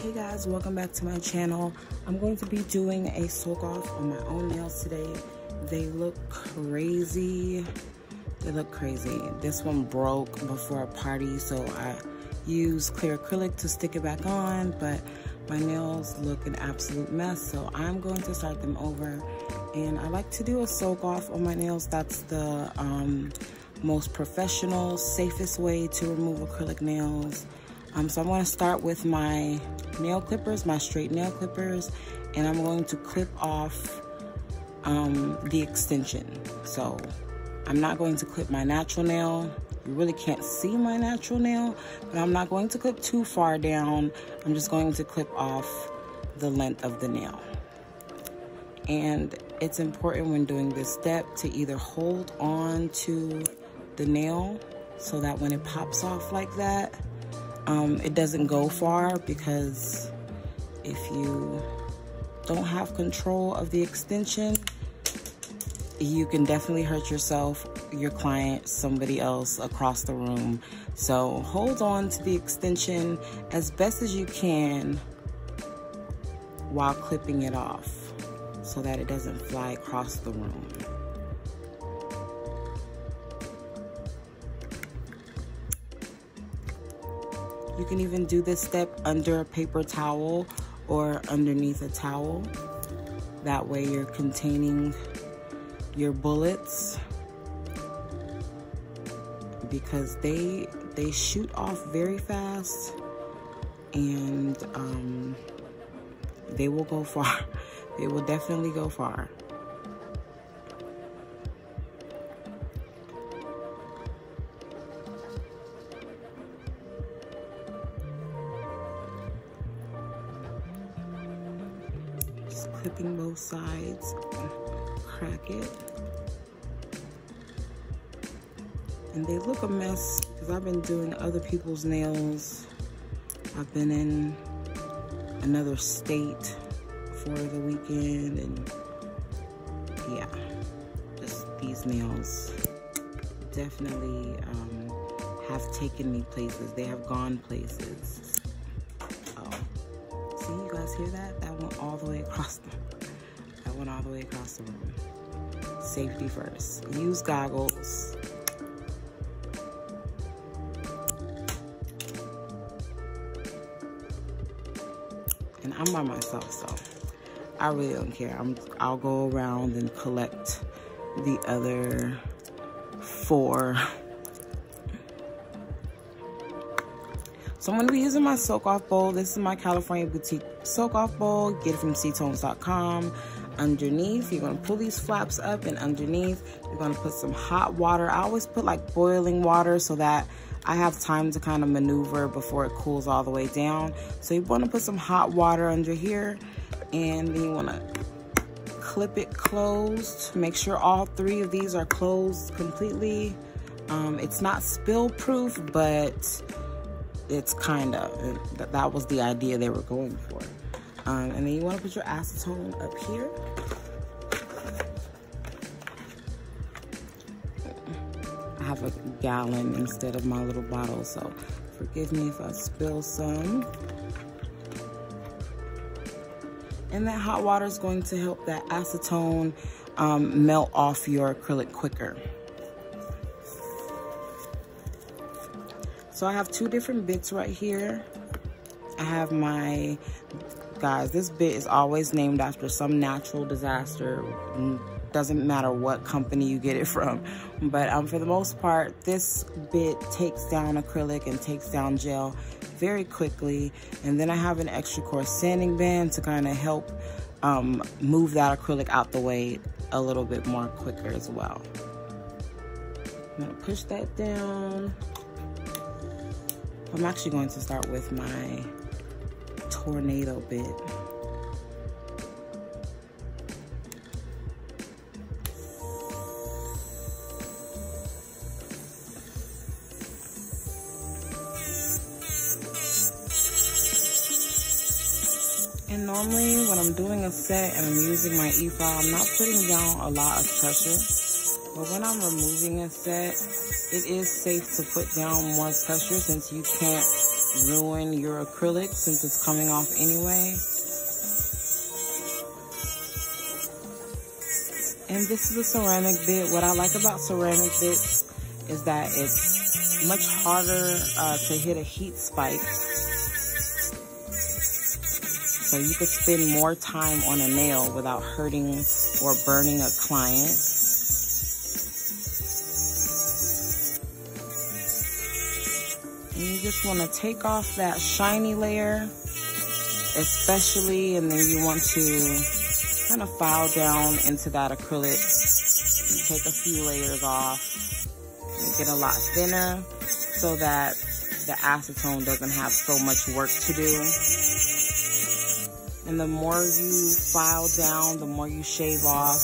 Hey guys, welcome back to my channel. I'm going to be doing a soak off on my own nails today. They look crazy. This one broke before a party, so I used clear acrylic to stick it back on, but my nails look an absolute mess, so I'm going to start them over. And I like to do a soak off on my nails. That's the most professional, safest way to remove acrylic nails. So I'm going to start with my nail clippers, my straight nail clippers, and I'm going to clip off the extension. So I'm not going to clip my natural nail. You really can't see my natural nail, but I'm not going to clip too far down. I'm just going to clip off the length of the nail. And it's important when doing this step to either hold on to the nail so that when it pops off like that, it doesn't go far, because if you don't have control of the extension, you can definitely hurt yourself, your client, somebody else across the room. So hold on to the extension as best as you can while clipping it off so that it doesn't fly across the room. You can even do this step under a paper towel or underneath a towel. That way you're containing your bullets, because they shoot off very fast, and they will go far. They will definitely go far. Clipping both sides, crack it. And they look a mess because I've been doing other people's nails. I've been in another state for the weekend, and yeah, just these nails definitely have taken me places. They have gone places. See, you guys hear that? That went all the way across the room. Safety first. Use goggles. And I'm by myself, so I really don't care. I'll go around and collect the other 4. So I'm going to be using my soak-off bowl. This is my California Boutique soak-off bowl. Get it from ctones.com. Underneath, you're going to pull these flaps up, and underneath, you're going to put some hot water. I always put like boiling water so that I have time to kind of maneuver before it cools all the way down. So you want to put some hot water under here, and then you want to clip it closed. Make sure all 3 of these are closed completely. It's not spill proof, but it's kind of, that was the idea they were going for. And then you want to put your acetone up here. I have a gallon instead of my little bottle, so forgive me if I spill some. And that hot water is going to help that acetone melt off your acrylic quicker. So I have 2 different bits right here. I have my, guys, this bit is always named after some natural disaster. Doesn't matter what company you get it from. But for the most part, this bit takes down acrylic and takes down gel very quickly. And then I have an extra coarse sanding band to kind of help move that acrylic out the way a little bit more quicker as well. I'm gonna push that down. I'm actually going to start with my tornado bit. And normally when I'm doing a set and I'm using my e-file, I'm not putting down a lot of pressure. But when I'm removing a set, it is safe to put down more pressure, since you can't ruin your acrylic since it's coming off anyway. And this is a ceramic bit. What I like about ceramic bits is that it's much harder to hit a heat spike. So you could spend more time on a nail without hurting or burning a client. And you just want to take off that shiny layer, especially, and then you want to kind of file down into that acrylic. You take a few layers off, make it a lot thinner so that the acetone doesn't have so much work to do. And the more you file down, the more you shave off,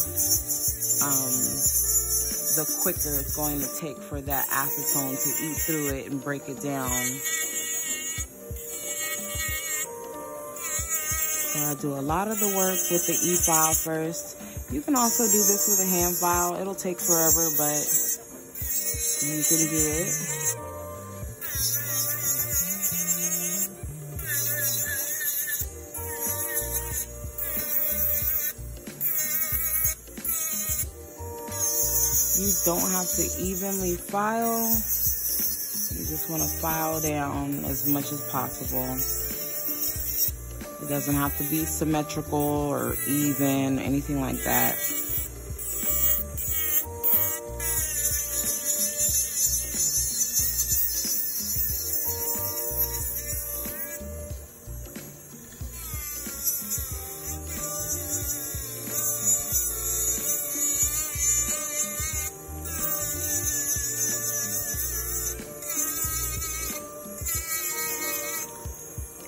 the quicker it's going to take for that acetone to eat through it and break it down. So I do a lot of the work with the e-file first. You can also do this with a hand file. It'll take forever, but you can do it. You don't have to evenly file. You just want to file down as much as possible. It doesn't have to be symmetrical or even, anything like that.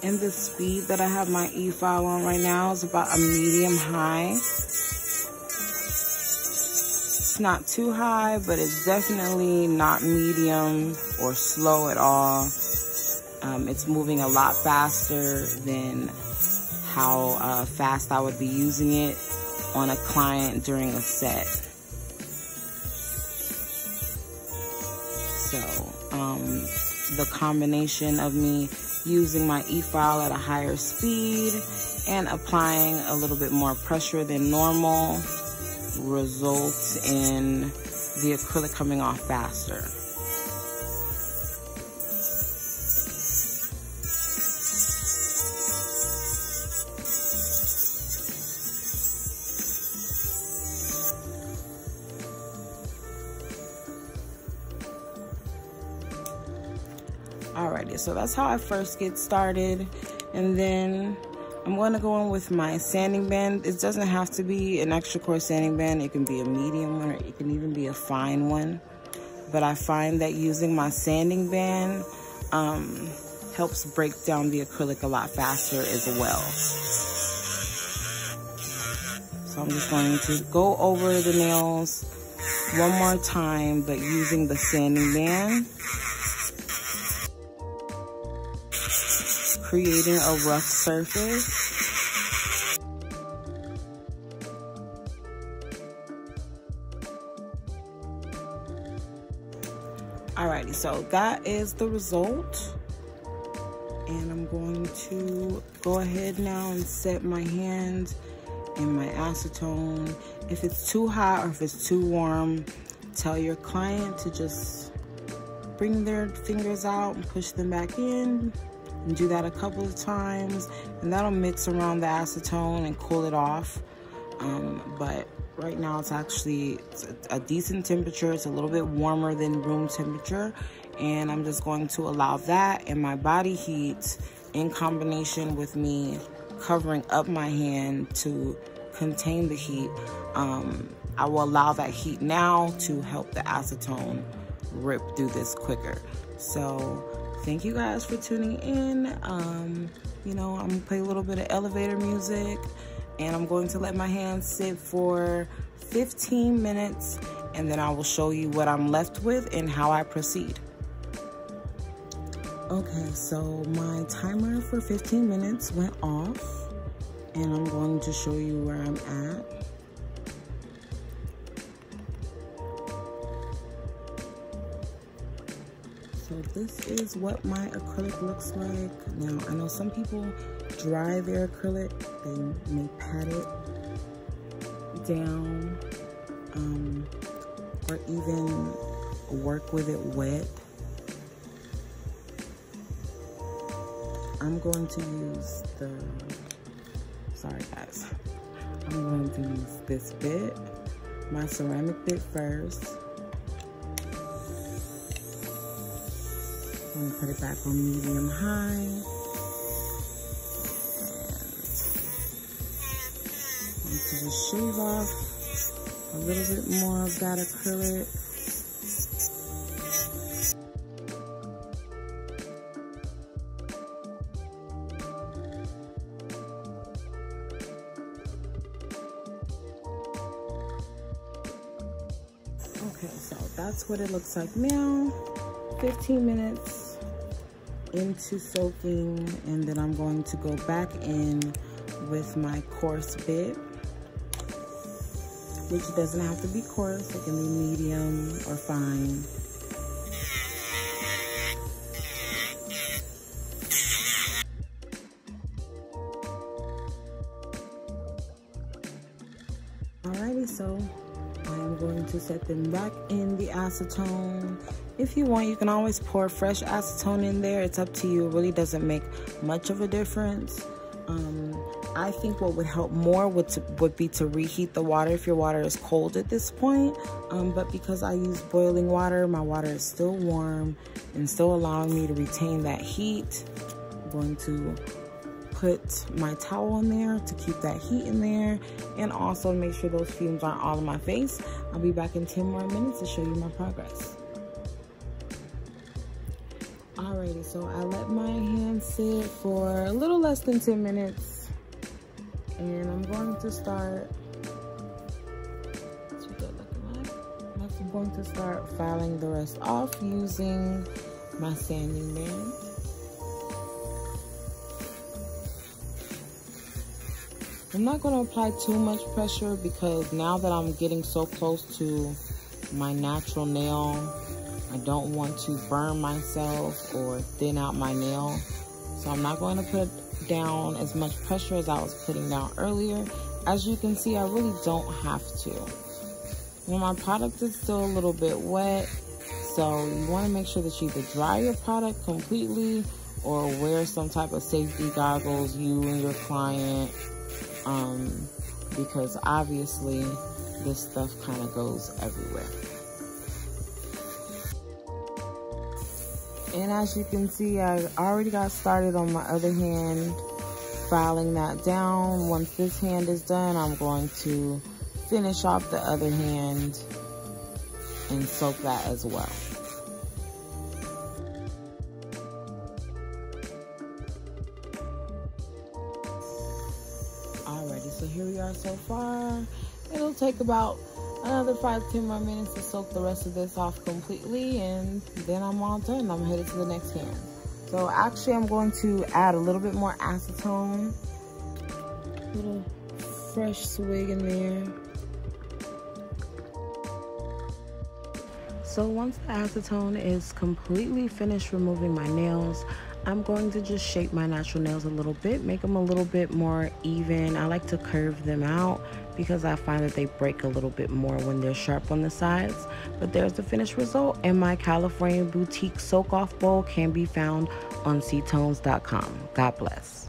And the speed that I have my e-file on right now is about a medium high. It's not too high, but it's definitely not medium or slow at all. It's moving a lot faster than how fast I would be using it on a client during a set. So the combination of me using my e-file at a higher speed and applying a little bit more pressure than normal results in the acrylic coming off faster. Alrighty, so that's how I first get started, and then I'm going to go in with my sanding band. It doesn't have to be an extra coarse sanding band. It can be a medium one, or it can even be a fine one. But I find that using my sanding band helps break down the acrylic a lot faster as well. So I'm just going to go over the nails one more time, but using the sanding band, creating a rough surface. Alrighty, so that is the result. And I'm going to go ahead now and set my hand in my acetone. If it's too hot or if it's too warm, tell your client to just bring their fingers out and push them back in. And do that a couple of times, and that'll mix around the acetone and cool it off. But right now it's actually a decent temperature. It's a little bit warmer than room temperature, and I'm just going to allow that and my body heat in combination with me covering up my hand to contain the heat. I will allow that heat now to help the acetone rip through this quicker. So thank you guys for tuning in. You know, I'm gonna play a little bit of elevator music, and I'm going to let my hands sit for 15 minutes, and then I will show you what I'm left with and how I proceed. Okay, so my timer for 15 minutes went off, and I'm going to show you where I'm at. So so this is what my acrylic looks like. Now, I know some people dry their acrylic. They may pat it down, or even work with it wet. I'm going to use sorry guys. I'm going to use this bit, my ceramic bit first. I'm going to put it back on medium high. And I'm going to just shave off a little bit more of that acrylic. Okay, so that's what it looks like now. 15 minutes into soaking, and then I'm going to go back in with my coarse bit, which doesn't have to be coarse. It can be medium or fine. Alrighty, so I'm going to set them back in the acetone. If you want, you can always pour fresh acetone in there. It's up to you. It really doesn't make much of a difference. I think what would help more would be to reheat the water if your water is cold at this point. But because I use boiling water, my water is still warm and still allowing me to retain that heat. I'm going to put my towel in there to keep that heat in there, and also make sure those fumes aren't all in my face. I'll be back in 10 more minutes to show you my progress. Alrighty, so I let my hand sit for a little less than 10 minutes, and I'm going to start, that's what they're looking like. I'm going to start filing the rest off using my sanding band. I'm not going to apply too much pressure because now that I'm getting so close to my natural nail, I don't want to burn myself or thin out my nail. So I'm not going to put down as much pressure as I was putting down earlier. As you can see, I really don't have to. Now my product is still a little bit wet, so you want to make sure that you either dry your product completely or wear some type of safety goggles, you and your client, because obviously this stuff kind of goes everywhere. And as you can see, I already got started on my other hand, filing that down. Once this hand is done, I'm going to finish off the other hand and soak that as well. Alrighty, so here we are so far. It'll take about another 5-10 more minutes to soak the rest of this off completely, and then I'm all done. I'm headed to the next hand. So actually I'm going to add a little bit more acetone, a little fresh swig in there. So once the acetone is completely finished removing my nails, I'm going to just shape my natural nails a little bit, make them a little bit more even. I like to curve them out because I find that they break a little bit more when they're sharp on the sides. But there's the finished result, and my California Boutique Soak Off Bowl can be found on ctones.com. God bless.